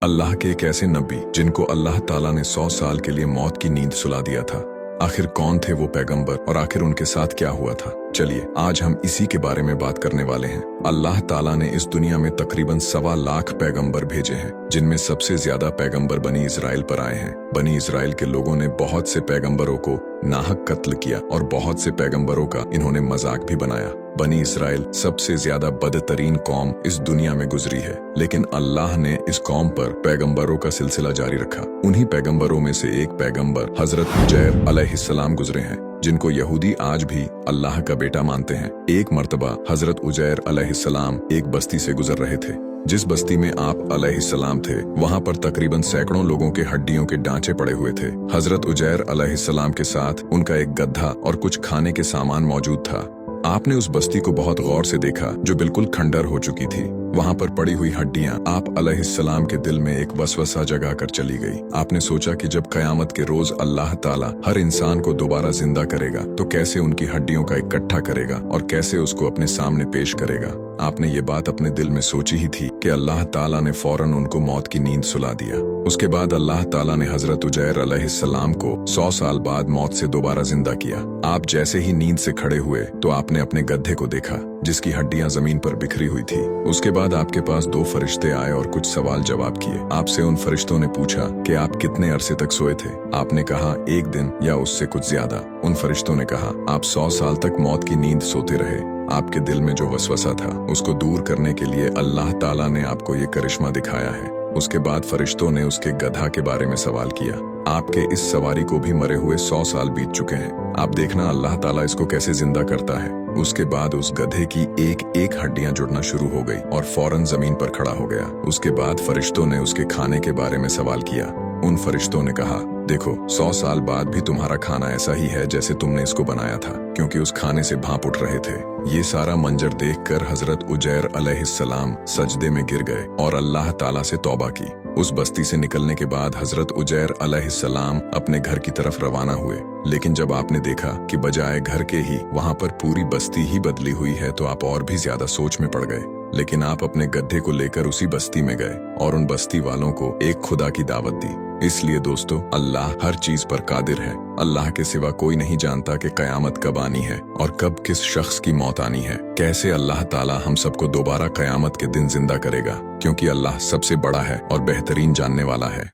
अल्लाह के एक ऐसे नबी जिनको अल्लाह ताला ने 100 साल के लिए मौत की नींद सुला दिया था। आखिर कौन थे वो पैगंबर और आखिर उनके साथ क्या हुआ था? चलिए आज हम इसी के बारे में बात करने वाले हैं। अल्लाह ताला ने इस दुनिया में तकरीबन 1.25 लाख पैगंबर भेजे हैं, जिनमें सबसे ज्यादा पैगंबर बनी इसराइल पर आए हैं। बनी इसराइल के लोगों ने बहुत से पैगंबरों को नाहक कत्ल किया और बहुत से पैगंबरों का इन्होंने मजाक भी बनाया। बनी इसराइल सबसे ज्यादा बदतरीन कौम इस दुनिया में गुजरी है, लेकिन अल्लाह ने इस कौम पर पैगंबरों का सिलसिला जारी रखा। उन्हीं पैगंबरों में से एक पैगंबर हजरत उजैर अलैहिस्सलाम गुजरे हैं, जिनको यहूदी आज भी अल्लाह का बेटा मानते हैं। एक मर्तबा हजरत उजैर अलैहिस्सलाम एक बस्ती से गुजर रहे थे। जिस बस्ती में आप अलैहिस्सलाम थे, वहाँ पर तकरीबन सैकड़ों लोगों के हड्डियों के ढांचे पड़े हुए थे। हजरत उजैर अलैहिस्सलाम के साथ उनका एक गधा और कुछ खाने के सामान मौजूद था। आपने उस बस्ती को बहुत गौर से देखा, जो बिल्कुल खंडर हो चुकी थी। वहाँ पर पड़ी हुई हड्डियां आप अलैहिस्सलाम के दिल में एक वसवसा जगा कर चली गई। आपने सोचा कि जब कयामत के रोज अल्लाह ताला हर इंसान को दोबारा जिंदा करेगा, तो कैसे उनकी हड्डियों का इकट्ठा करेगा और कैसे उसको अपने सामने पेश करेगा। आपने ये बात अपने दिल में सोची ही थी कि अल्लाह ताला ने फौरन उनको मौत की नींद सुला दिया। उसके बाद अल्लाह ताला ने हजरत उजैर अलैहिस्सलाम को 100 साल बाद मौत से दोबारा जिंदा किया। आप जैसे ही नींद से खड़े हुए तो आपने अपने गधे को देखा, जिसकी हड्डियां जमीन पर बिखरी हुई थी। उसके बाद आपके पास 2 फरिश्ते आए और कुछ सवाल जवाब किए। आपसे उन फरिश्तों ने पूछा कि आप कितने अरसे तक सोए थे। आपने कहा 1 दिन या उससे कुछ ज्यादा। उन फरिश्तों ने कहा आप 100 साल तक मौत की नींद सोते रहे। आपके दिल में जो वसवसा था, उसको दूर करने के लिए अल्लाह ताला ने आपको ये करिश्मा दिखाया है। उसके बाद फरिश्तों ने उसके गधा के बारे में सवाल किया। आपके इस सवारी को भी मरे हुए 100 साल बीत चुके हैं। आप देखना अल्लाह ताला इसको कैसे जिंदा करता है। उसके बाद उस गधे की एक एक हड्डियां जुड़ना शुरू हो गई और फौरन जमीन पर खड़ा हो गया। उसके बाद फरिश्तों ने उसके खाने के बारे में सवाल किया। उन फरिश्तों ने कहा देखो 100 साल बाद भी तुम्हारा खाना ऐसा ही है जैसे तुमने इसको बनाया था, क्योंकि उस खाने से भांप उठ रहे थे। ये सारा मंजर देखकर हजरत उजैर अलैहिस्सलाम सजदे में गिर गए और अल्लाह ताला से तौबा की। उस बस्ती से निकलने के बाद हजरत उजैर अलैहिस्सलाम अपने घर की तरफ रवाना हुए, लेकिन जब आपने देखा कि बजाय घर के ही वहाँ पर पूरी बस्ती ही बदली हुई है, तो आप और भी ज्यादा सोच में पड़ गए। लेकिन आप अपने गड्ढे को लेकर उसी बस्ती में गए और उन बस्ती वालों को एक खुदा की दावत दी। इसलिए दोस्तों, अल्लाह हर चीज पर कादिर है। अल्लाह के सिवा कोई नहीं जानता कि कयामत कब आनी है और कब किस शख्स की मौत आनी है। कैसे अल्लाह ताला हम सबको दोबारा कयामत के दिन जिंदा करेगा, क्योंकि अल्लाह सबसे बड़ा है और बेहतरीन जानने वाला है।